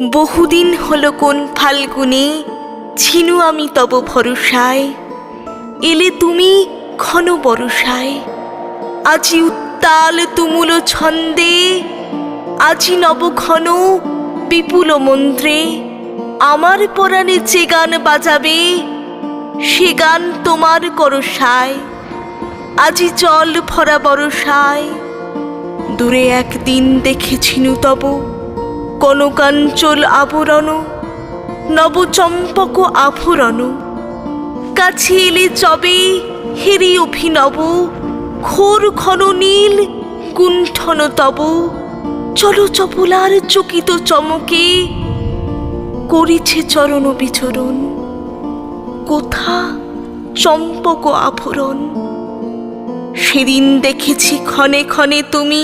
বহুদিন হলো কোন ফাল্গুনে ছিনু আমি তব ভরসায়, এলে তুমি ঘন বরষায়। আজি উত্তাল তুমুল ছন্দে, আজি নব ঘন বিপুল মন্ত্রে, আমার পরাণে যে গান বাজাবে সে গান তোমার করসায়। আজি জল ভরা বরষায়, দূরে একদিন দেখেছিনু তব কনকাঞ্চল আভরণ, নবচম্পক আভরণ। কাছে এলে চবে হেরি অভিনব, ঘোর ঘন নীল গুণ্ঠন তব। চলো চপলার চকিত চমকে, করিছে চরণ বিচরণ, কোথা চম্পক আভরণ। সেদিন দেখেছি ক্ষণে ক্ষণে তুমি